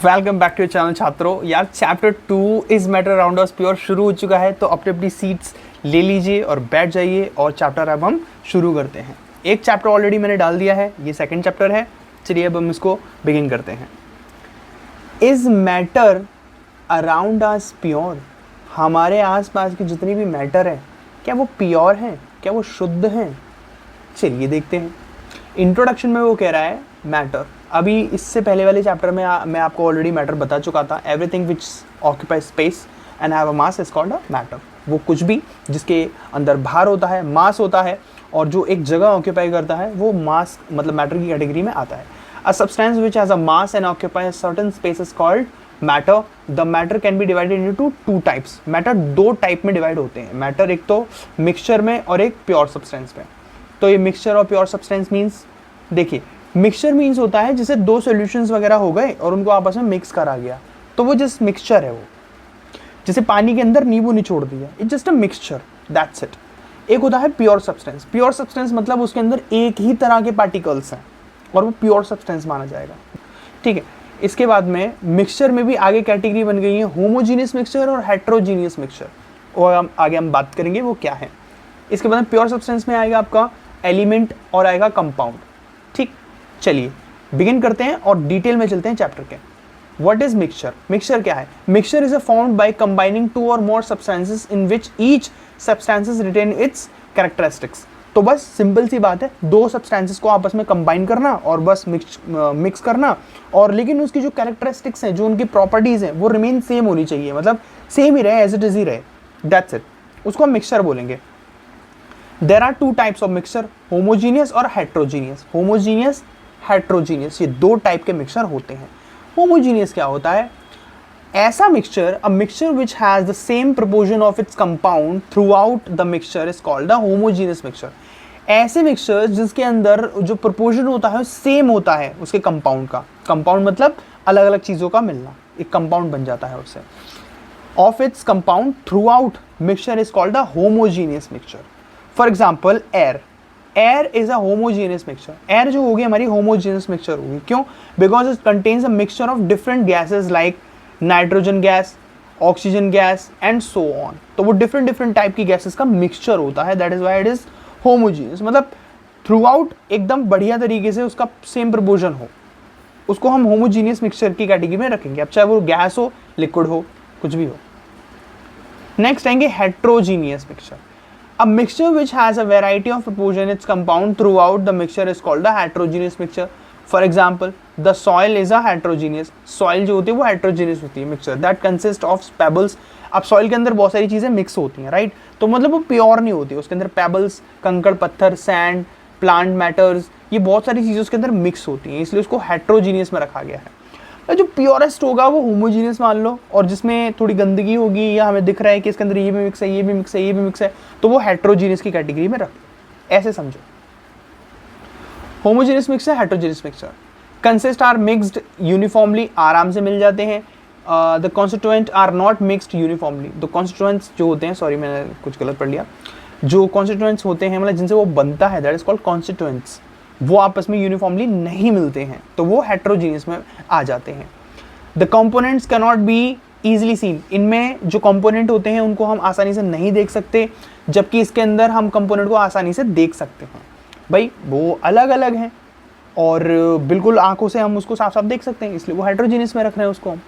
Welcome back to channel छात्रों। यार chapter 2 is matter around us pure शुरू हो चुका है, तो अपनी अपनी सीट्स ले लीजिए और बैठ जाइए और चैप्टर अब हम शुरू करते हैं। एक चैप्टर ऑलरेडी मैंने डाल दिया है, ये सेकंड चैप्टर है। चलिए अब हम इसको बिगिन करते हैं। Is matter around us pure? हमारे आसपास की जितनी भी मैटर है क्या वो प्योर हैं, क्या वो शुद्ध हैं? चलिए देखते हैं। इंट्रोडक्शन में वो कह रहा है मैटर। अभी इससे पहले वाले चैप्टर में मैं आपको ऑलरेडी मैटर बता चुका था। Everything which occupy space and have a mass is called a matter. वो कुछ भी जिसके अंदर भार होता है, मास होता है, और जो एक जगह ऑक्यूपाई करता है वो मास मतलब मैटर की कैटेगरी में आता है। A substance which has a mass and occupy a certain space is called matter. The matter can be divided into two types. Matter दो टाइप में डिवाइड होते हैं। मैटर एक तो मिक्सचर में और एक प्योर सब्सटेंस में। तो ये मिक्सचर और प्योर सब्सटेंस मीन्स, देखिए मिक्सचर मीन्स होता है जैसे दो सॉल्यूशंस वगैरह हो गए और उनको आपस में मिक्स करा गया, तो वो जस्ट मिक्सचर है। वो जैसे पानी के अंदर नींबू निचोड़ दिया, it's just a mixture, that's it. एक होता है प्योर सब्सटेंस। प्योर सब्सटेंस मतलब उसके अंदर एक ही तरह के पार्टिकल्स हैं और वो प्योर सब्सटेंस माना जाएगा, ठीक है। इसके बाद में मिक्सचर में भी आगे कैटेगरी बन गई है होमोजीनियस मिक्सचर और हेट्रोजीनियस मिक्सचर, और आगे हम बात करेंगे वो क्या है। इसके बाद प्योर सब्सटेंस में आएगा आपका एलिमेंट और आएगा कंपाउंड, ठीक। चलिए बिगिन करते हैं और डिटेल में चलते हैं चैप्टर के। What is mixture? मिक्सचर क्या है? Mixture is a formed by combining two और more substances in which each substances retain its characteristics. तो बस सिंपल सी बात है, दो सब्सटेंसेस को आपस में कंबाइन करना और बस मिक्स करना, और लेकिन उसकी जो कैरेक्टरिस्टिक्स हैं, जो उनकी प्रॉपर्टीज हैं, वो रिमेन सेम होनी चाहिए, मतलब सेम ही रहे, एज इट इज ही रहे, दैट्स इट। उसको हम मिक्सचर बोलेंगे। There are two types of mixture, homogeneous और हेट्रोजीनियस। होमोजीनियस, हेट्रोजीनियस, ये दो टाइप के मिक्सचर होते हैं। होमोजीनियस क्या होता है? ऐसा mixture, a mixture which has the same proportion of its compound through out the mixture is called the homogeneous mixture. ऐसे मिक्सचर जिसके अंदर जो प्रोपोर्शन होता है सेम होता है उसके कंपाउंड का। कंपाउंड मतलब अलग अलग चीजों का मिलना, एक कंपाउंड बन जाता है उससे। Of its compound through out mixture is called the homogeneous mixture. For example air. Air is a homogeneous mixture. Air जो होगी हमारी होमोजीनियस मिक्सचर होगी। क्यों? Because it contains a mixture of different gases like nitrogen gas, oxygen gas and so on. तो वो different different type की gases का mixture होता है, that is why it is homogeneous. मतलब थ्रू आउट एकदम बढ़िया तरीके से उसका सेम प्रोपोर्शन हो, उसको हम होमोजीनियस मिक्सचर की कैटेगरी में रखेंगे। अब चाहे वो गैस हो, लिक्विड हो, कुछ भी हो। नेक्स्ट आएंगे heterogeneous mixture. A mixture which has a variety of proportion in its compound throughout the mixture is called the heterogeneous mixture. For example, the soil is a heterogeneous. Soil जो होती है वो heterogeneous होती है mixture that consists of pebbles. अब soil के अंदर बहुत सारी चीज़ें mix होती हैं, right? तो मतलब वो pure नहीं होती, उसके अंदर pebbles, कंकड़ पत्थर, sand, plant matters, ये बहुत सारी चीज़ें उसके अंदर mix होती हैं, इसलिए उसको heterogeneous में रखा गया है। जो प्योरेस्ट होगा वो होमोजीनियस मान लो, और जिसमें थोड़ी गंदगी होगी या हमें दिख रहा है कि इसके अंदर ये भी मिक्स है, ये भी मिक्स है, ये भी मिक्स है, तो वो हेट्रोजीनियस की कैटेगरी में रख, ऐसे समझो। Homogeneous mixture, heterogeneous mixture consist are mixed uniformly, आराम से मिल जाते हैं। The constituent are not mixed uniformly. The constituents जो होते हैं, सॉरी मैंने कुछ गलत पढ़ लिया, जो कॉन्स्टिट्यूएंट्स होते हैं मतलब जिनसे वो बनता है, दैट इज कॉल्ड कॉन्स्टिट्यूएंट्स, वो आपस में यूनिफॉर्मली नहीं मिलते हैं, तो वो हेट्रोजीनियस में आ जाते हैं। The components can not be easily seen. इनमें जो कंपोनेंट होते हैं उनको हम आसानी से नहीं देख सकते, जबकि इसके अंदर हम कंपोनेंट को आसानी से देख सकते हैं। भाई वो अलग अलग हैं और बिल्कुल आंखों से हम उसको साफ साफ देख सकते हैं, इसलिए वो हेट्रोजीनियस में रख रहे हैं उसको हम।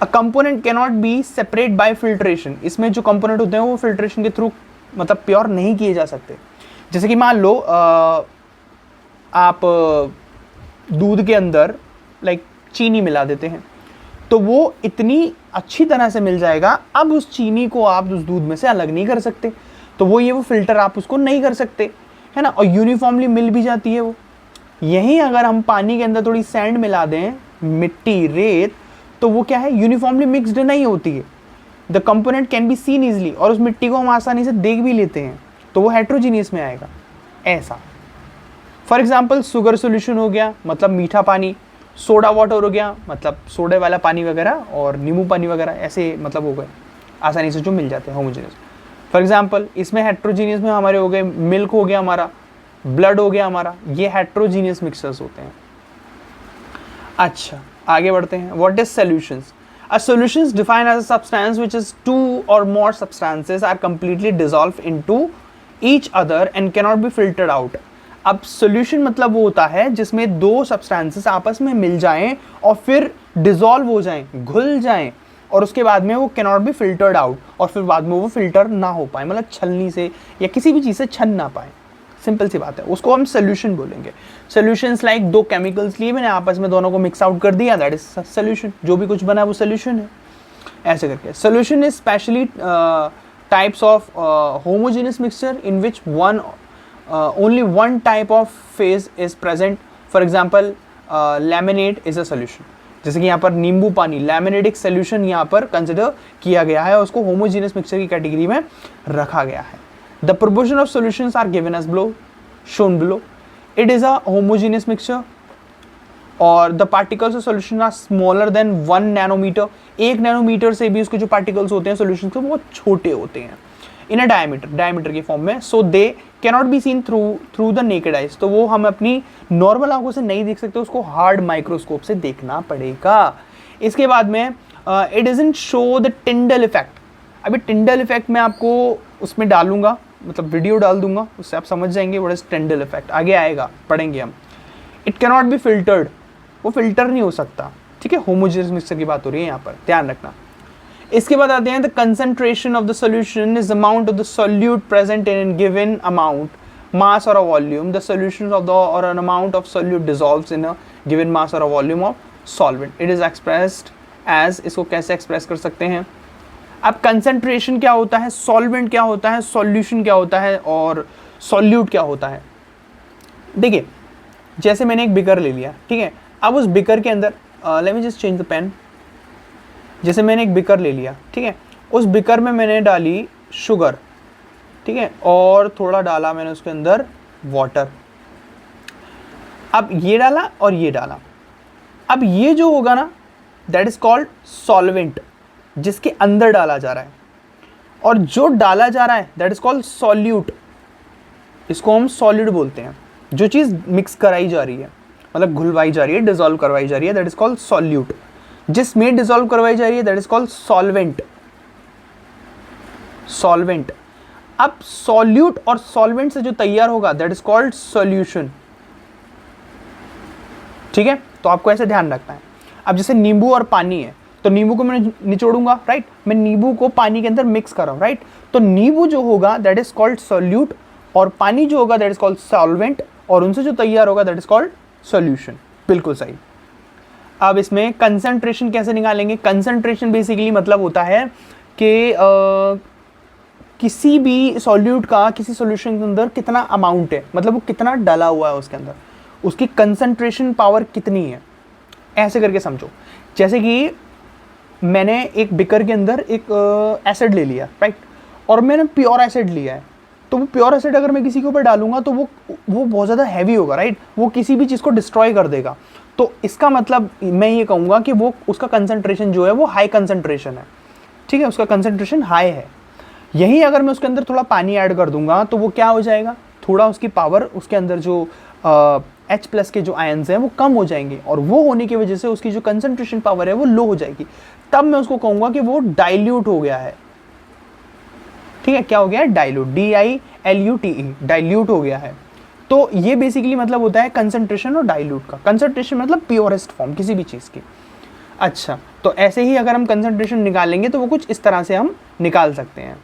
A component can not B separate by filtration. इसमें जो कंपोनेंट होते हैं वो फिल्ट्रेशन के थ्रू मतलब प्योर नहीं किए जा सकते। जैसे कि मान लो आप दूध के अंदर लाइक चीनी मिला देते हैं, तो वो इतनी अच्छी तरह से मिल जाएगा, अब उस चीनी को आप उस दूध में से अलग नहीं कर सकते, तो वो फिल्टर आप उसको नहीं कर सकते, है ना, और यूनिफॉर्मली मिल भी जाती है वो। यहीं अगर हम पानी के अंदर थोड़ी सैंड मिला दें, मिट्टी, रेत, तो वो क्या है, यूनिफॉर्मली मिक्सड नहीं होती है। The component can be seen easily, और उस मिट्टी को हम आसानी से देख भी लेते हैं, तो वो हेट्रोजीनियस में आएगा ऐसा। फॉर एग्जाम्पल शुगर सोल्यूशन हो गया मतलब मीठा पानी, सोडा वाटर हो गया मतलब सोडे वाला पानी वगैरह, और नींबू पानी वगैरह, ऐसे मतलब हो गए आसानी से जो मिल जाते हैं होमोजेनियस। फॉर एग्जांपल इसमें हेट्रोजीनियस में हमारे हो गए मिल्क हो गया हमारा, ब्लड हो गया हमारा, ये हेट्रोजीनियस मिक्सचर्स होते हैं। अच्छा आगे बढ़ते हैं. What is solutions? A solution is defined as a substance which is two or more substances are completely dissolved into each other and cannot be filtered out. अब solution मतलब वो होता है जिसमें दो substances आपस में मिल जाएं और फिर dissolve हो जाएं, घुल जाएं, और उसके बाद में वो cannot be filtered out, और फिर बाद में वो filter ना हो पाए, मतलब छलनी से या किसी भी चीज़ से छन ना पाए. सिंपल सी बात है, उसको हम सोल्यूशन बोलेंगे. सोल्यूशंस लाइक दो केमिकल्स लिए मैंने, आपस में दोनों को मिक्स आउट कर दिया, दैट इज सोल्यूशन. जो भी कुछ बना वो सोल्यूशन है. ऐसे करके solution is specially types of homogeneous mixture in which one only one type of phase is present. For example laminate is a solution. जैसे कि यहाँ पर नींबू पानी, लैमिनेट एक सोल्यूशन यहाँ पर कंसिडर किया गया है, उसको होमोजेनियस मिक्सचर की कैटेगरी में रखा गया है. The proportion of solutions are given as below, shown below. It is a homogeneous mixture, और the particles of solution are smaller than 1 nanometer. 1 nanometre से भी उसके जो पार्टिकल्स होते हैं सोल्यूशन के, वो छोटे होते हैं इन अ डायमीटर के फॉर्म में. So they cannot be seen through the naked eyes. तो वो हम अपनी नॉर्मल आंखों से नहीं देख सकते, उसको हार्ड माइक्रोस्कोप से देखना पड़ेगा. इसके बाद में it doesn't show the Tyndall effect. अभी टिंडल इफेक्ट मैं आपको उसमें डालूंगा, मतलब वीडियो डाल दूंगा, उससे आप समझ जाएंगे व्हाट इज टिंडल इफेक्ट. आगे आएगा, पढ़ेंगे हम. It can not B filtered, वो फिल्टर नहीं हो सकता. ठीक है, होमोजेनियस मिक्सचर की बात हो रही है यहाँ पर, ध्यान रखना. इसके बाद आते हैं the concentration of the solution is amount of the solute present in given amount, mass और a volume. The solution of the और an amount of solute dissolves in a given mass और a volume of solvent. It is expressed as, इसको कैसे express कर सकते हैं. अब concentration क्या होता है, सॉल्वेंट क्या होता है, सॉल्यूशन क्या होता है, और सॉल्यूट क्या होता है. देखिए, जैसे मैंने एक बिकर ले लिया, ठीक है. अब उस बिकर के अंदर let me just change the pen. जैसे मैंने एक बिकर ले लिया, ठीक है. उस बिकर में मैंने डाली शुगर, ठीक है, और थोड़ा डाला मैंने उसके अंदर वाटर. अब ये डाला और ये डाला. अब ये जो होगा ना, दैट इज कॉल्ड सॉल्वेंट, जिसके अंदर डाला जा रहा है. और जो डाला जा रहा है दैट इज कॉल्ड सॉल्यूट. इसको हम सॉलिड बोलते हैं. जो चीज़ मिक्स कराई जा रही है, मतलब घुलवाई जा रही है, डिसॉल्व करवाई जा रही है, दैट इज कॉल्ड सॉल्यूट. जिसमें डिसॉल्व करवाई जा रही है that is called solvent. Solvent. अब सॉल्यूट और सॉल्वेंट से जो तैयार होगा दैट इज कॉल्ड सॉल्यूशन. ठीक है, तो आपको ऐसे ध्यान रखना है. अब जैसे नींबू और पानी है, तो नींबू को मैं निचोड़ूंगा, राइट. मैं नींबू को पानी के अंदर मिक्स कर रहा हूं, राइट. तो नींबू जो होगा दैट इज कॉल्ड सॉल्यूट, और पानी जो होगा दैट इज कॉल्ड सॉल्वेंट, और उनसे जो तैयार होगा दैट इज कॉल्ड सॉल्यूशन. बिल्कुल सही. अब इसमें कंसंट्रेशन कैसे निकालेंगे. कंसंट्रेशन बेसिकली मतलब होता है कि किसी भी सॉल्यूट का किसी सॉल्यूशन के अंदर कितना अमाउंट है, मतलब वो कितना डाला हुआ है उसके अंदर, उसकी कंसंट्रेशन पावर कितनी है. ऐसे करके समझो. जैसे कि मैंने एक बिकर के अंदर एक एसिड ले लिया, राइट, और मैंने प्योर एसिड लिया है. तो वो प्योर एसिड अगर मैं किसी के ऊपर डालूंगा तो वो बहुत ज़्यादा हैवी होगा, राइट. वो किसी भी चीज़ को डिस्ट्रॉय कर देगा. तो इसका मतलब मैं ये कहूँगा कि वो उसका कंसंट्रेशन जो है वो हाई कंसंट्रेशन है. ठीक है, उसका कंसंट्रेशन हाई है. यही अगर मैं उसके अंदर थोड़ा पानी ऐड कर दूंगा तो वो क्या हो जाएगा, थोड़ा उसकी पावर, उसके अंदर जो H+ के जो आयन्स हैं वो कम हो जाएंगे, और वो होने की वजह से उसकी जो कंसंट्रेशन पावर है वो लो हो जाएगी. तब मैं उसको कहूँगा कि वो डाइल्यूट हो गया है. ठीक है, क्या हो गया है, डाइल्यूट. DILUTE, डाइल्यूट हो गया है. तो ये बेसिकली मतलब होता है कंसंट्रेशन और डाइल्यूट का. कंसंट्रेशन मतलब प्योरेस्ट फॉर्म किसी भी चीज़ की. अच्छा, तो ऐसे ही अगर हम कंसंट्रेशन निकालेंगे तो वो कुछ इस तरह से हम निकाल सकते हैं.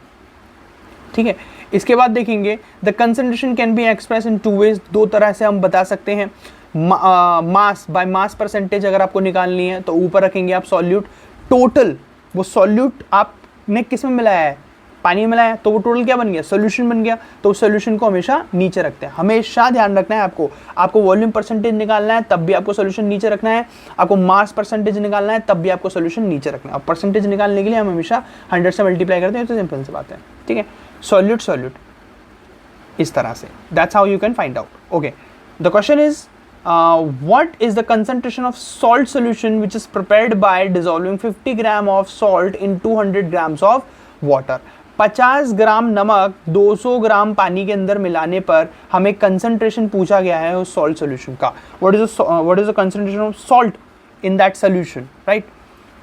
ठीक है, इसके बाद देखेंगे the concentration can be express in 2 ways. 2 तरह से हम बता सकते हैं. मास बाय मास परसेंटेज अगर आपको निकालनी है तो ऊपर रखेंगे आप सॉल्यूट. टोटल, वो सॉल्यूट आपने किस में मिलाया है, पानी में मिलाया, तो वो टोटल क्या बन गया, सोल्यूशन बन गया. तो सोल्यूशन को हमेशा नीचे रखते हैं. हमेशा ध्यान रखना है आपको वॉल्यूम परसेंटेज निकालना है तब भी आपको सोल्यूशन नीचे रखना है. आपको मास परसेंटेज निकालना है तब भी आपको सोल्यूशन नीचे रखना है. और परसेंटेज निकालने के लिए हम हमेशा 100 से मल्टीप्लाई करते हैं. तो सिंपल सी बात है. ठीक है, सॉल्यूट इस तरह से. That's how you can find out. Okay, the question is what is the concentration of salt solution which is prepared by dissolving 50 gram of salt in 200 grams of water. 50 ग्राम नमक 200 ग्राम पानी के अंदर मिलाने पर हमें कंसंट्रेशन पूछा गया है उस सॉल्ट सॉल्यूशन का. What is the concentration of salt in that solution, right.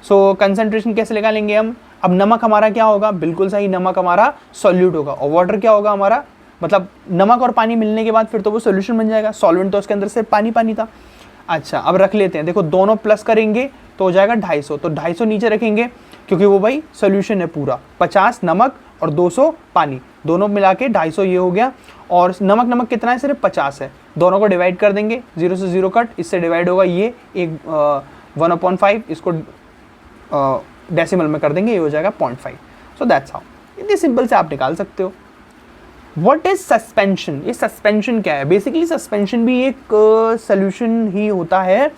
So concentration कैसे निकालेंगे हम? अब नमक हमारा क्या होगा? बिल्कुल सही, नमक हमारा सॉल्यूट होगा, और वाटर क्या होगा हमारा? मतलब नमक और पानी मिलने के बाद फिर तो वो सोल्यूशन बन जाएगा, सॉल्वेंट तो उसके अंदर सिर्फ पानी पानी था। अच्छा, अब रख लेते हैं, देखो दोनों प्लस करेंगे तो हो जाएगा 250, तो 250 नीचे रखेंगे क्योंकि वो भाई सोल्यूशन है पूरा, 50 नमक और 200 पानी, दोनों मिला के 250 ये हो गया। और नमक कितना है? सिर्फ 50 है, दोनों को डिवाइड कर देंगे, 0 से 0 कट, इससे डिवाइड होगा ये एक 1/5, इसको डेसिमल में कर देंगे, ये हो जाएगा 0.5। सो दैट्स हाउ, इतनी सिंपल से आप निकाल सकते हो। What is suspension? ये सस्पेंशन क्या है? बेसिकली सस्पेंशन भी एक सोल्यूशन ही होता है,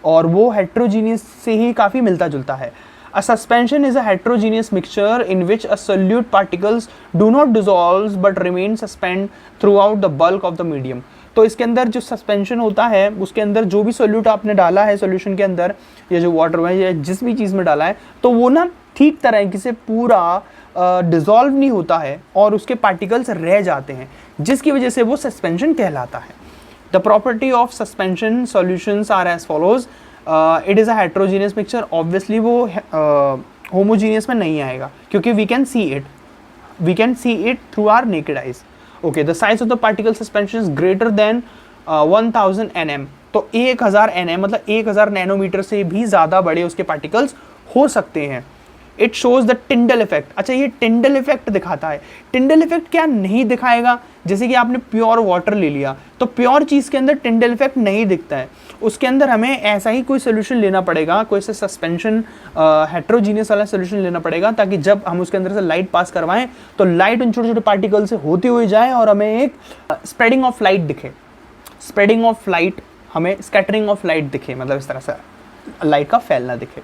और वो हेट्रोजीनियस से ही काफ़ी मिलता जुलता है। A suspension is a heterogeneous mixture in which a solute particles do not dissolve but remain suspend throughout the bulk of the medium। तो इसके अंदर जो सस्पेंशन होता है उसके अंदर जो भी सोल्यूट आपने डाला है सॉल्यूशन के अंदर, या जो वाटर में या जिस भी चीज़ में डाला है, तो वो ना ठीक तरीके से पूरा डिसॉल्व नहीं होता है और उसके पार्टिकल्स रह जाते हैं, जिसकी वजह से वो सस्पेंशन कहलाता है। The property of suspension solutions are as follows. It is a heterogeneous mixture, obviously वो होमोजीनियस में नहीं आएगा क्योंकि we can see it through our naked eyes. Okay, the size of the particle suspension is greater than 1000 nm। तो 1000 nm मतलब 1000 nanometre से भी ज़्यादा बड़े उसके पार्टिकल्स हो सकते हैं। It shows the Tyndall effect. अच्छा, ये टिंडल इफेक्ट दिखाता है। टिंडल इफेक्ट क्या नहीं दिखाएगा? जैसे कि आपने प्योर वाटर ले लिया, तो प्योर चीज़ के अंदर टिंडल इफेक्ट नहीं दिखता है, उसके अंदर हमें ऐसा ही कोई सोल्यूशन लेना पड़ेगा, कोई से सस्पेंशन हेट्रोजीनियस वाला सोल्यूशन लेना पड़ेगा, ताकि जब हम उसके अंदर से लाइट पास करवाएं तो लाइट उन छोटे छोटे पार्टिकल से होती हुई जाए और हमें एक स्प्रेडिंग ऑफ लाइट दिखे, स्प्रेडिंग ऑफ लाइट, हमें स्कैटरिंग ऑफ लाइट दिखे, मतलब इस तरह से लाइट का फैलना दिखे।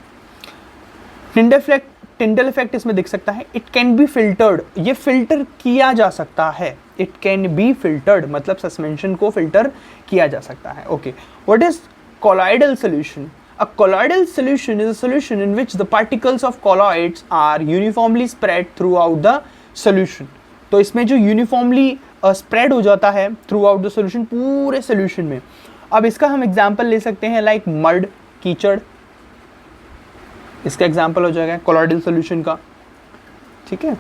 टिंडल इफेक्ट इसमें दिख सकता है। इट कैन बी फिल्टर्ड, ये फिल्टर किया जा सकता है। इट कैन बी फिल्टर्ड मतलब सस्पेंशन को फिल्टर किया जा सकता है। Okay, what is colloidal solution? A colloidal solution is a solution in which the particles of colloids are uniformly spread throughout the solution। तो इसमें जो यूनिफॉर्मली स्प्रेड हो जाता है थ्रू आउट द सोल्यूशन, पूरे सोल्यूशन में। अब इसका हम एग्जाम्पल ले सकते हैं लाइक मड, कीचड़, इसका एग्जाम्पल हो जाएगा कोलॉइडल सोल्यूशन का, ठीक है।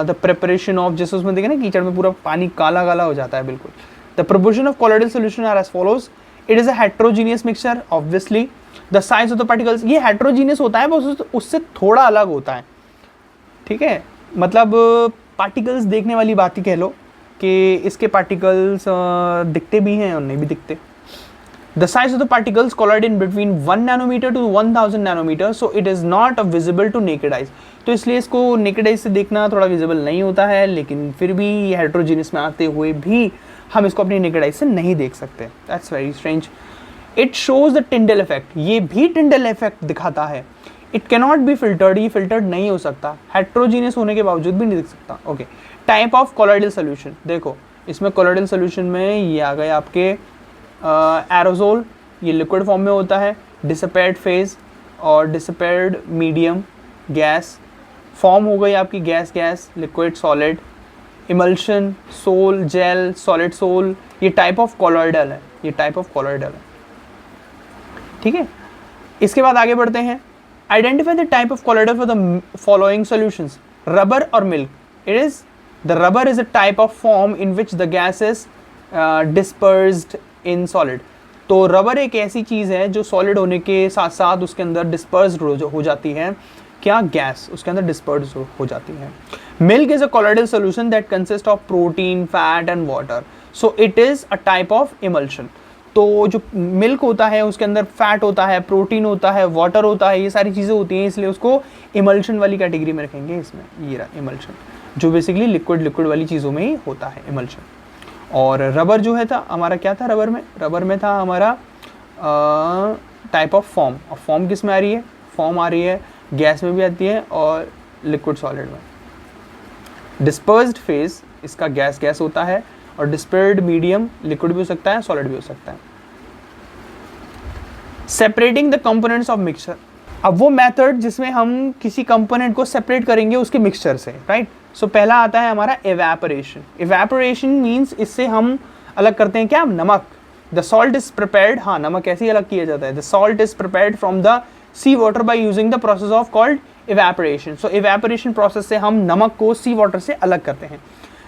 द प्रिपरेशन ऑफ, जैसे उसमें देखें ना कीचड़ में पूरा पानी काला काला हो जाता है बिल्कुल। The proportion of colloidal solution are as follows. It is a heterogeneous mixture, obviously. The size of the particles, ये हेट्रोजीनियस होता है बस उससे थोड़ा अलग होता है, ठीक है। मतलब पार्टिकल्स देखने वाली बात ही कह लो कि इसके पार्टिकल्स दिखते भी हैं और नहीं भी दिखते। The size of the particles collide in between 1 nanometer to 1000 nanometer, so it is not visible to naked eyes। तो इसलिए इसको naked eyes से देखना थोड़ा visible नहीं होता है, लेकिन फिर भी ये heterogeneous में आते हुए भी हम इसको अपनी naked eyes से नहीं देख सकते। That's very strange। It shows the Tyndall effect, ये भी Tyndall effect दिखाता है। It cannot be filtered, ये filtered नहीं हो सकता, heterogeneous होने के बावजूद भी नहीं दिख सकता। Okay, type of colloidal solution, देखो इसमें colloidal solution में ये आ गए आपके एरोजोल, ये लिक्विड फॉर्म में होता है। डिसिपेट फेज और डिसिपेट मीडियम, गैस फॉर्म हो गई आपकी, gas liquid solid, emulsion, sol, gel, solid sol, ये टाइप ऑफ कोलॉइडल है, ये टाइप ऑफ कोलॉइडल है, ठीक है। इसके बाद आगे बढ़ते हैं। Identify the type of colloidal for the following solutions. Rubber और milk. It is the rubber is a type of form in which the gas is dispersed in solid. तो रबर एक ऐसी चीज़ है जो सॉलिड होने के साथ साथ उसके अंदर डिस्पर्स्ड हो जाती है, क्या गैस उसके अंदर डिस्पर्स्ड हो जाती है। Milk is a colloidal solution that consist of protein, fat and water, so it is a type of emulsion. तो जो मिल्क होता है उसके अंदर फैट होता है, प्रोटीन होता है, वाटर होता है, ये सारी चीज़ें होती हैं, इसलिए उसको इमल्शन वाली कैटेगरी में रखेंगे। इसमें ये रहा इमल्शन, जो बेसिकली लिक्विड वाली चीज़ों में ही होता है इमल्शन। और रबर जो है था हमारा, क्या था रबर में था हमारा टाइप ऑफ फॉर्म। और फॉर्म किस में आ रही है? फॉर्म आ रही है गैस में भी आती है और लिक्विड सॉलिड में। डिस्पर्स्ड फेज इसका गैस होता है, और डिस्पर्स्ड मीडियम लिक्विड भी हो सकता है, सॉलिड भी हो सकता है। Separating the components of mixture. अब वो मेथड जिसमें हम किसी कंपोनेंट को सेपरेट करेंगे उसके मिक्सचर से, राइट। सो पहला आता है हमारा एवेपोरेशन। एवेपोरेशन मीन्स इससे हम अलग करते हैं क्या? नमक। द सॉल्ट इज प्रिपेयर्ड, हाँ नमक कैसे अलग किया जाता है, the salt is prepared from the sea water by using the process of called evaporation. So evaporation process से हम नमक को सी वाटर से अलग करते हैं।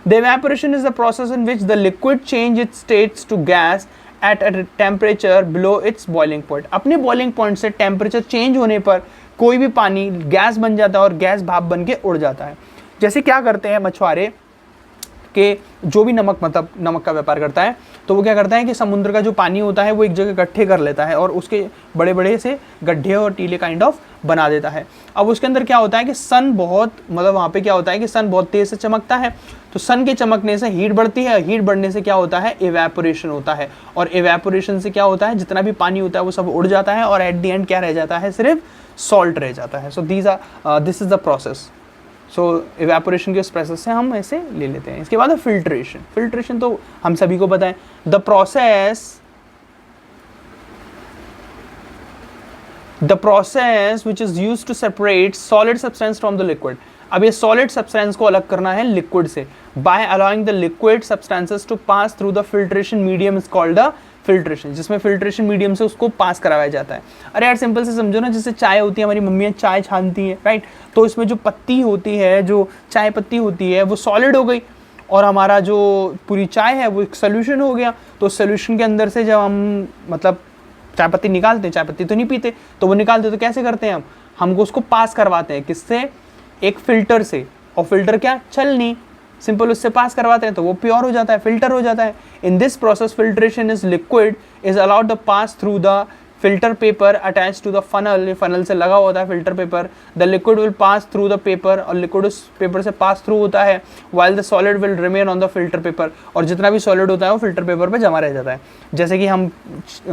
The evaporation is the process in which the liquid change its states to gas at a temperature below its boiling point. अपने boiling point से टेम्परेचर चेंज होने पर कोई भी पानी गैस बन जाता है और गैस भाप बन के उड़ जाता है। जैसे क्या करते हैं मछुआरे के, जो भी नमक मतलब नमक का व्यापार करता है, तो वो क्या करता है कि समुद्र का जो पानी होता है वो एक जगह इकट्ठे कर लेता है और उसके बड़े बड़े से गड्ढे और टीले काइंड ऑफ बना देता है। अब उसके अंदर क्या होता है कि सन बहुत मतलब वहाँ पे क्या होता है कि सन बहुत तेज़ से चमकता है, तो सन के चमकने से हीट बढ़ती है, हीट बढ़ने से क्या होता है, इवेपोरेशन होता है, और इवेपोरेशन से क्या होता है, जितना भी पानी होता है वो सब उड़ जाता है और एट द एंड क्या रह जाता है, सिर्फ सॉल्ट रह जाता है। So this is the process. So evaporation के उस प्रोसेस से हम ऐसे ले लेते हैं। इसके बाद है फिल्ट्रेशन। फिल्ट्रेशन तो हम सभी को पता है, the process which is used to separate solid substance from the liquid. अब ये सॉलिड सब्सटेंस को अलग करना है लिक्विड से, by allowing the liquid substances to pass through the filtration medium is called the filtration, जिसमें फिल्ट्रेशन मीडियम से उसको पास करवाया जाता है। अरे यार सिंपल से समझो ना, जैसे चाय होती है, हमारी मम्मियाँ चाय छानती हैं, राइट, तो इसमें जो पत्ती होती है, जो चाय पत्ती होती है, वो सॉलिड हो गई और हमारा जो पूरी चाय है वो एक सोल्यूशन हो गया। तो सोल्यूशन के अंदर से जब हम मतलब चाय पत्ती निकालते हैं, चाय पत्ती तो नहीं पीते, तो वो निकालते तो कैसे करते हैं हमको उसको पास करवाते हैं, किससे, एक फिल्टर से, और फिल्टर क्या, छलनी, सिंपल उससे पास करवाते हैं तो वो प्योर हो जाता है, फिल्टर हो जाता है। In this process filtration is liquid is allowed the pass through the filter paper attach to the funnel, funnel से लगा होता है filter paper. The liquid will pass through the paper, और लिक्विड उस पेपर से पास थ्रू होता है, while the solid will remain on the filter paper, और जितना भी सॉलिड होता है वो फिल्टर पेपर पे जमा रह जाता है। जैसे कि हम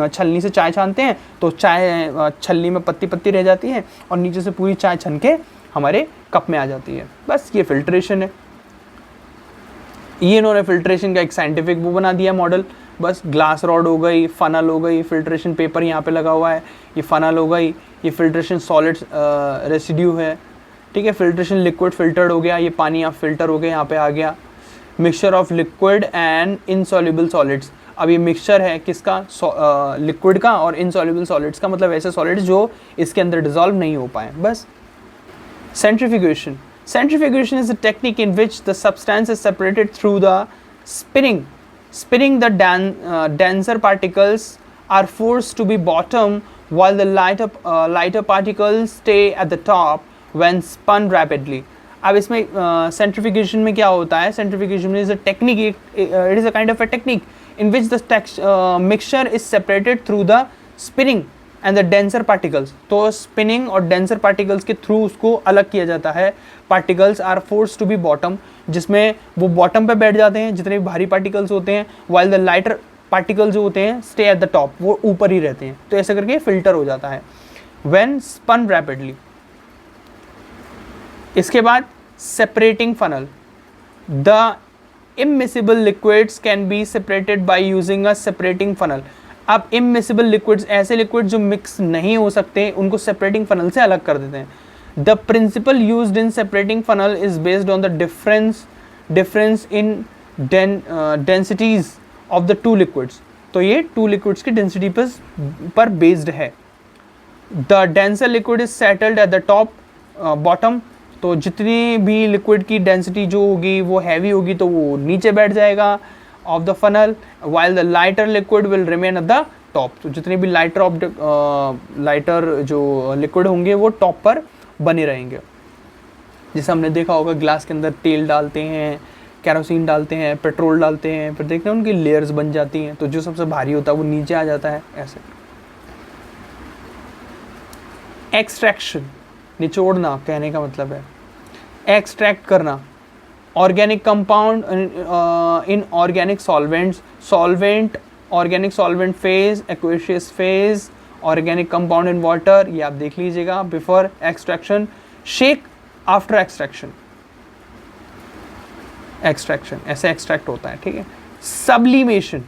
छलनी से चाय छानते हैं तो चाय छलनी में पत्ती पत्ती रह जाती है और नीचे से पूरी चाय छन के हमारे कप में आ जाती है। बस ये फिल्ट्रेशन है। ये इन्होंने फिल्ट्रेशन का एक साइंटिफिक वो बना दिया मॉडल। बस ग्लास रॉड हो गई, फनल हो गई, फिल्ट्रेशन पेपर यहाँ पे लगा हुआ है, ये फनल हो गई, ये फिल्ट्रेशन सॉलिड रेसिड्यू है, ठीक है। फिल्ट्रेशन लिक्विड फिल्टर्ड हो गया, ये पानी यहाँ फिल्टर हो गया, यहाँ पे आ गया। Mixture of liquid and insoluble solids. अब ये मिक्सचर है किसका, लिक्विड का और इनसॉल्युबल सॉलिड्स का, मतलब ऐसे सॉलिड्स जो इसके अंदर डिजॉल्व नहीं हो पाए। बस। Centrifugation. Centrifugation is a technique in which the substance is separated through the spinning. Spinning the denser particles are forced to be bottom while the lighter particles stay at the top when spun rapidly. अब इसमें centrifugation में क्या होता है? Centrifugation is a technique. It is a kind of a technique in which the mixture is separated through the spinning and the denser particles. तो spinning और denser particles के through उसको अलग किया जाता है। Particles are force to be bottom, जिसमें वो बॉटम पे बैठ जाते हैं जितने भी भारी पार्टिकल्स होते हैं, वाइल द लाइटर पार्टिकल जो होते हैं स्टे एट द टॉप, वो ऊपर ही रहते हैं। तो ऐसे करके फिल्टर हो जाता है व्हेन स्पन रैपिडली। इसके बाद separating funnel. The immiscible liquids can be separated by using a separating funnel. अब इमिसिबल लिक्विड्स, ऐसे लिक्विड जो मिक्स नहीं हो सकते, उनको सेपरेटिंग फनल से अलग कर देते हैं। The principle used in separating funnel is based on the difference in densities of the two liquids. तो ये टू लिक्विड्स की डेंसिटी पर बेस्ड है। The denser liquid is settled at the top bottom. तो जितनी भी लिक्विड की density जो होगी वो हैवी होगी तो वो नीचे बैठ जाएगा of the funnel, while the lighter liquid will remain at the top। तो जितने भी लाइटर जो लिक्विड होंगे वो टॉप पर बने रहेंगे। जैसे हमने देखा होगा ग्लास के अंदर तेल डालते हैं, केरोसिन डालते हैं, पेट्रोल डालते हैं, फिर देखते हैं उनकी लेयर्स बन जाती हैं, तो जो सबसे भारी होता है वो नीचे आ जाता है। ऐसे एक्सट्रैक्शन, निचोड़ना कहने का मतलब है, एक्सट्रैक्ट करना। Organic compound in organic solvents, organic solvent phase, aqueous phase, organic compound in water, ये आप देख लीजिएगा। before extraction, shake after extraction, ऐसे extract होता है, ठीक है। sublimation,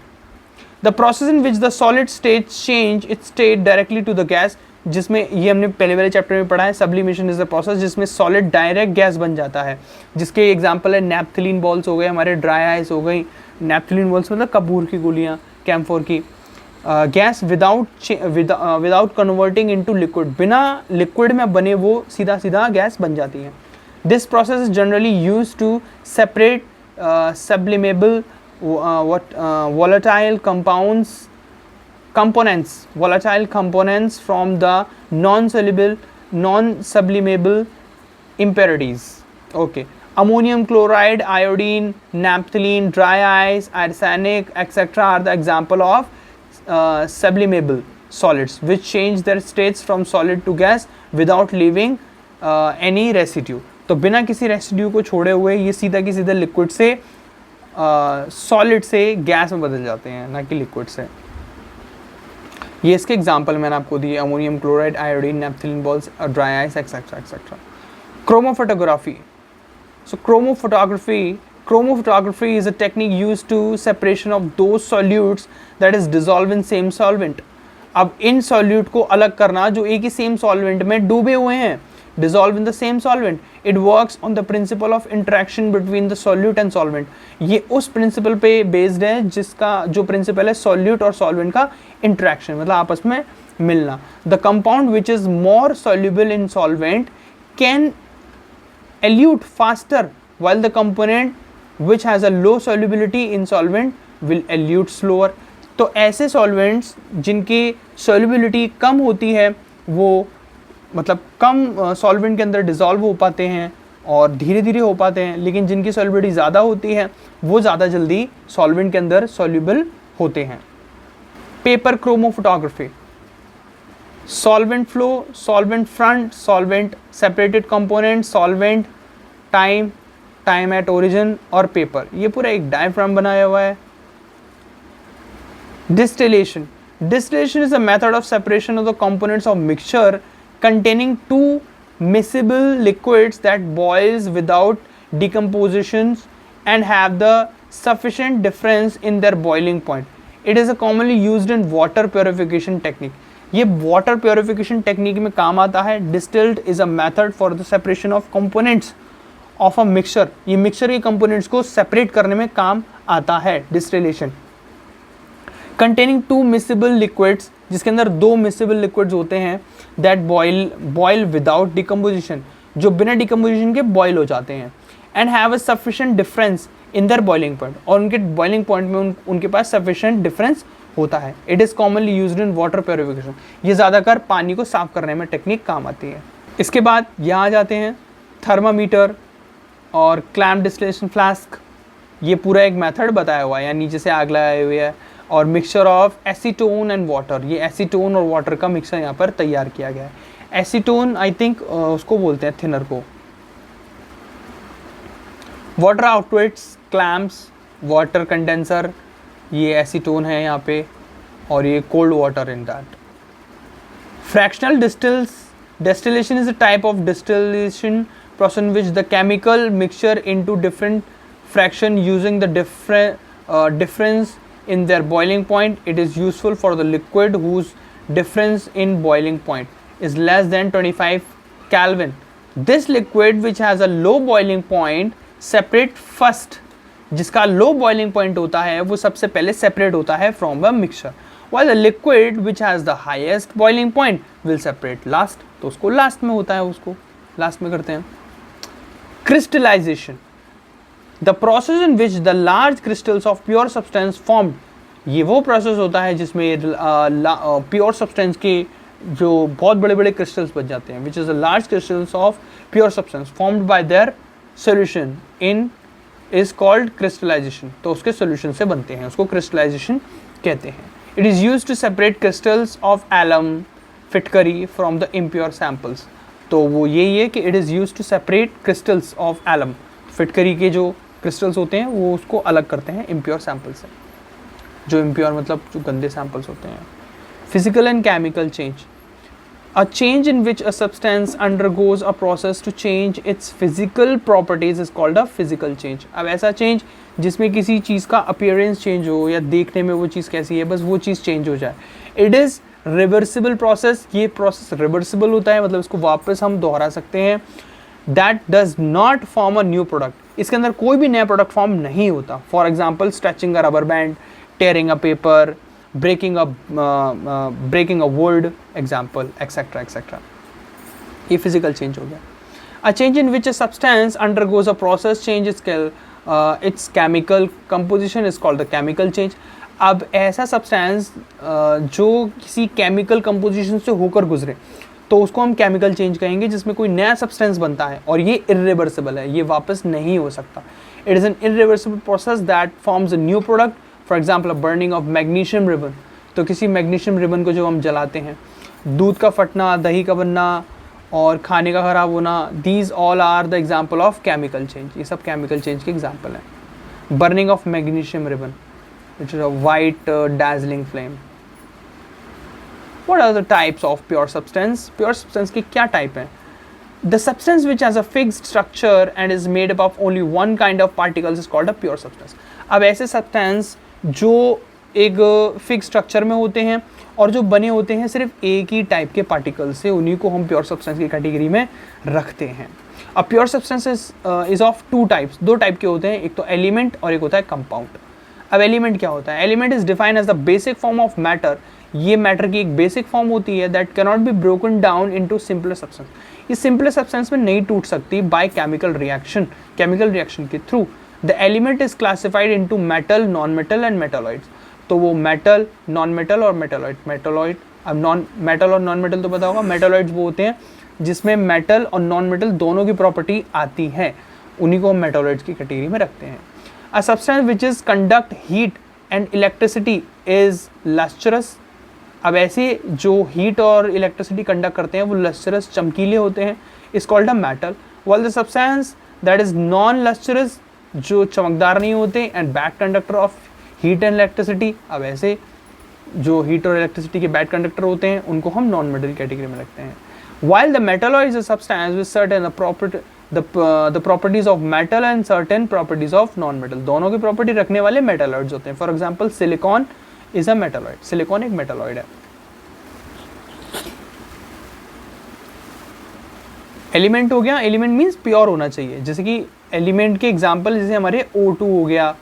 the process in which the solid state change its state directly to the gas, जिसमें ये हमने पहले वाले चैप्टर में पढ़ा है। सब्लिमेशन इज द प्रोसेस जिसमें सॉलिड डायरेक्ट गैस बन जाता है, जिसके एग्जांपल है नैप्थलीन बॉल्स हो गए, हमारे ड्राई आइस हो गई। नैप्थलीन बॉल्स मतलब कपूर की गोलियाँ, कैम्फोर की। Gas without converting into liquid, बिना लिक्विड में बने वो सीधा सीधा गैस बन जाती है. This process is generally use to separate sublimable volatile components from the non-sublimable impurities. Okay. Ammonium chloride, iodine, naphthalene, dry ice, arsenic, etc. are the example of sublimable solids which change their states from solid to gas without leaving any residue. तो बिना किसी residue को छोड़े हुए ये सीधा की सीधा लिक्विड से सॉलिड से गैस में बदल जाते हैं, ना कि लिक्विड से. ये इसके एग्जांपल मैंने आपको दिए, ammonium chloride, iodine, naphthalene balls, dry ice, etcetera etcetera. Chromophotography. So chromophotography is a technique used to separation of those solutes that is dissolved in same solvent. अब इन सॉल्यूट को अलग करना जो एक ही सेम सॉल्वेंट में डूबे हुए हैं, dissolve in the same solvent. It works on the principle of interaction between the solute and solvent. ये उस principle पे based है जिसका जो principle है solute और solvent का interaction, मतलब आपस में मिलना. The compound which is more soluble in solvent can elute faster, while the component which has a low solubility in solvent will elute slower. तो ऐसे solvents जिनकी solubility कम होती है वो मतलब कम सॉल्वेंट के अंदर डिज़ोल्व हो पाते हैं और धीरे धीरे हो पाते हैं, लेकिन जिनकी सॉल्युबिलिटी ज़्यादा होती है वो ज़्यादा जल्दी सॉल्वेंट के अंदर सॉल्युबल होते हैं. Paper chromophotography. Solvent flow, solvent front, solvent separated component, solvent time, time at origin और पेपर. ये पूरा एक डायग्राम बनाया हुआ है. Distillation. Distillation is a method of separation of the components of mixture containing two miscible liquids that boils without decomposition and have the sufficient difference in their boiling point. It is a commonly used in water purification technique. ये water purification technique में काम आता है. Distilled is a method for the separation of components of a mixture. ये mixture के components को separate करने में काम आता है distillation. Containing two miscible liquids, जिसके अंदर दो miscible liquids होते हैं that boil without decomposition, जो बिना decomposition के boil हो जाते हैं, and have a sufficient difference in their boiling point, और उनके boiling point में उनके पास sufficient difference होता है. It is commonly used in water purification. ये ज़्यादातर पानी को साफ करने में टेक्निक काम आती है. इसके बाद यहाँ जाते हैं थर्मामीटर और क्लैम्प डिस्टिलेशन फ्लास्क. ये पूरा एक मेथड बताया हुआ है, या नीचे से आग लगाई हुई है, और mixture of acetone and water. ये एसीटोन और वाटर का मिक्सचर यहाँ पर तैयार किया गया है. एसीटोन आई थिंक उसको बोलते हैं थिनर को. Water outlets, clamps, water condenser, ये एसीटोन है यहाँ पे, और ये cold water in that. Fractional distillation is a type of distillation process in which the chemical mixture into different fraction using the difference in their boiling point. It is useful for the liquid whose difference in boiling point is less than 25 Kelvin. This liquid which has a low boiling point separate first. जिसका low boiling point होता है वो सबसे पहले separate होता है from the mixture, while the liquid which has the highest boiling point will separate last. तो उसको last में होता है, उसको last में करते हैं. Crystallization. The process in which the large crystals of pure substance formed. ये वो प्रोसेस होता है जिसमें प्योर सब्सटेंस के जो बहुत बड़े बड़े क्रिस्टल्स बच जाते हैं, which is the large crystals of pure substance formed by their solution in is called crystallization. तो उसके solution से बनते हैं, उसको crystallization कहते हैं. It is used to separate crystals of alum, फिटकरी from the impure samples. तो वो यही है कि it is used to separate crystals of alum. फिटकरी के जो क्रिस्टल्स होते हैं वो उसको अलग करते हैं इम्प्योर सैंपल से. जो इम्प्योर मतलब जो गंदे सैंपल्स होते हैं. Physical and chemical change. A change in which a substance undergoes a process to change its physical properties is called a physical change. अब ऐसा चेंज जिसमें किसी चीज़ का अपीयरेंस चेंज हो या देखने में वो चीज़ कैसी है, बस वो चीज़ चेंज हो जाए. It is reversible process. ये प्रोसेस रिवर्सिबल होता है, मतलब इसको वापस हम दोहरा सकते हैं. That does not form a new product. इसके अंदर कोई भी नया प्रोडक्ट फॉर्म नहीं होता. For example stretching a rubber band, tearing a paper, breaking a wood example etcetera etcetera. ये फिजिकल चेंज हो गया। A change in which a substance undergoes a process change its chemical composition is called the chemical change. अब ऐसा substance जो किसी chemical composition से होकर गुजरे तो उसको हम केमिकल चेंज कहेंगे, जिसमें कोई नया सब्सटेंस बनता है और ये इरिवर्सिबल है, ये वापस नहीं हो सकता। It is an irreversible process that forms a new product, for example burning of magnesium ribbon. तो किसी मैग्नीशियम रिबन को जो हम जलाते हैं, दूध का फटना, दही का बनना और खाने का ख़राब होना, these all are the example of chemical change. ये सब केमिकल चेंज के एग्जाम्पल हैं। Burning of magnesium ribbon, which is a white dazzling flame. What are the types of pure substance? Pure substance के क्या type हैं? The substance which has a fixed structure and is made up of only one kind of particles is called a pure substance. अब ऐसे substance जो एक fixed structure में होते हैं और जो बने होते हैं सिर्फ एक ही टाइप के पार्टिकल से, उन्हीं को हम प्योर सब्सटेंस की कैटेगरी में रखते हैं। अब pure substance is of two types, दो टाइप के होते हैं, एक तो एलिमेंट और एक होता है कंपाउंड। अब एलिमेंट क्या होता है? Element is defined as the basic form of matter. ये मैटर की एक बेसिक फॉर्म होती है that cannot be broken down into simpler substance. ये सिंपलर सब्सटेंस में नहीं टूट सकती बाय केमिकल रिएक्शन के through. The element is classified into metal, non metal and metalloids. तो वो मेटल, नॉन मेटल और मेटालॉइड। अब नॉन मेटल और नॉन मेटल तो पता होगा, मेटालॉइड्स वो होते हैं जिसमें मेटल और नॉन मेटल दोनों की प्रॉपर्टी आती है, उन्हीं को हम मेटालॉइड्स की कैटेगरी में रखते हैं। A substance which is conduct heat and electricity is lustrous। अब ऐसे जो हीट और इलेक्ट्रिसिटी कंडक्ट करते हैं वो lustrous, चमकीले होते हैं, is called a metal। while the substance that is non lustrous, जो चमकदार नहीं होते, and bad conductor of heat and electricity, अब ऐसे जो हीट और इलेक्ट्रिसिटी के बैड कंडक्टर होते हैं उनको हम नॉन मेटल कैटेगरी में रखते हैं। while the metalloid is a substance with certain the properties of metal and certain properties of non metal, दोनों की प्रॉपर्टी रखने वाले मेटालॉइड्स होते हैं। For example silicon is a metalloid, silicon एक मेटालॉइड है। एलिमेंट हो गया, एलिमेंट मींस प्योर होना चाहिए। जैसे कि एलिमेंट के एग्जांपल जैसे हमारे O2 हो गया,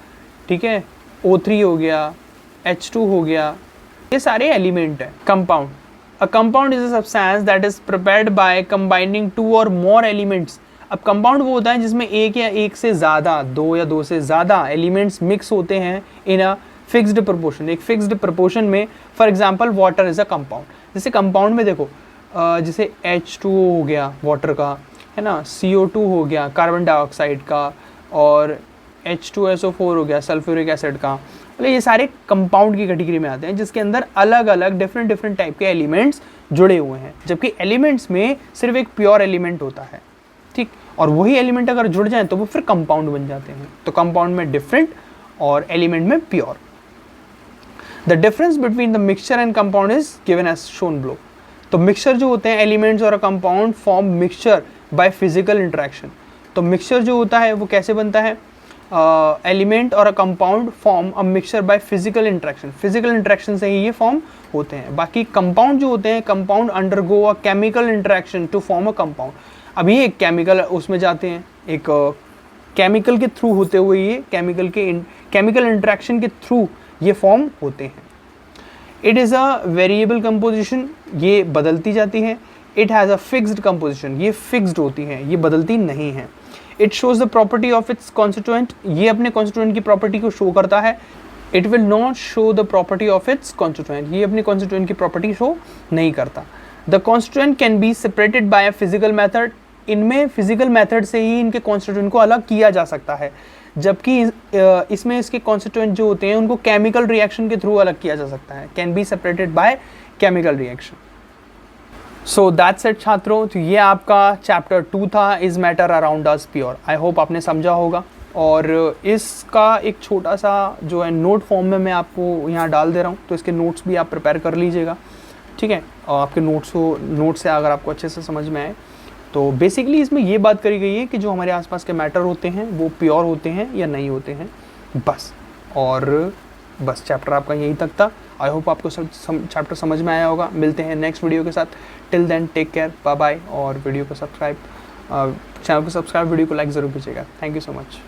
ठीक है, O3 हो गया, H2 हो गया, ये सारे एलिमेंट है। Compound, a compound is a substance that is prepared by combining two और मोर एलिमेंट्स। अब कंपाउंड वो होता है जिसमें एक या एक से ज़्यादा, दो या दो से ज़्यादा एलिमेंट्स मिक्स होते हैं इन अ फिक्स्ड प्रोपोर्शन, एक फिक्स्ड प्रोपोर्शन में। For example water is a compound. जैसे कंपाउंड में देखो, जैसे H2O हो गया वाटर का, है ना, CO2 हो गया कार्बन डाइऑक्साइड का, और H2SO4 हो गया सल्फ्यूरिक एसिड का। मतलब ये सारे कंपाउंड की कैटेगरी में आते हैं जिसके अंदर अलग अलग डिफरेंट टाइप के एलिमेंट्स जुड़े हुए हैं, जबकि एलिमेंट्स में सिर्फ एक प्योर एलिमेंट होता है, ठीक। और वही एलिमेंट अगर जुड़ जाएं तो वो फिर कंपाउंड बन जाते हैं। तो कंपाउंड में डिफरेंट और एलिमेंट में pure. The difference between the mixture and compound is given as shown below. तो मिक्सचर जो होते हैं, एलिमेंट्स और compound form mixture by physical interaction. तो मिक्सचर जो होता है वो कैसे बनता है? एलिमेंट और a compound form a mixture by physical interaction, physical interaction से ही ये फॉर्म होते हैं। बाकी कंपाउंड जो होते हैं, compound undergo a chemical interaction to form a compound. अभी एक केमिकल उसमें जाते हैं, एक केमिकल के थ्रू होते हुए ये केमिकल इंटरेक्शन के थ्रू ये फॉर्म होते हैं। It is a variable composition, ये बदलती जाती है। It has a fixed composition, ये फिक्स्ड होती है, ये बदलती नहीं है। It shows the property of its constituent, ये अपने कॉन्स्टिट्यूएंट की प्रॉपर्टी को शो करता है। It will not show the property of its constituent, ये अपने कॉन्स्टिट्यूएंट की प्रॉपर्टी शो नहीं करता। The constituent can be separated bye a physical method, इनमें फिजिकल मेथड से ही इनके कॉन्स्टिट्यूएंट को अलग किया जा सकता है, जबकि इसमें इसके कॉन्स्टिट्यूएंट जो होते हैं उनको केमिकल रिएक्शन के थ्रू अलग किया जा सकता है। Can be separated bye chemical reaction. So that's it छात्रों, तो ये आपका चैप्टर 2 था, is matter around us pure. I hope आपने समझा होगा, और इसका एक छोटा सा जो है नोट फॉर्म में मैं आपको यहाँ डाल दे रहा हूँ, तो इसके नोट्स भी आप प्रिपेयर कर लीजिएगा, ठीक है। और आपके नोट्स से अगर आपको अच्छे से समझ में आए, तो बेसिकली इसमें ये बात करी गई है कि जो हमारे आसपास के मैटर होते हैं वो प्योर होते हैं या नहीं होते हैं, बस। और बस चैप्टर आपका यहीं तक था। आई होप आपको चैप्टर समझ में आया होगा। मिलते हैं नेक्स्ट वीडियो के साथ। Till then take care, bye bye. और वीडियो को सब्सक्राइब, चैनल को सब्सक्राइब, वीडियो को लाइक ज़रूर कीजिएगा। Thank you so much.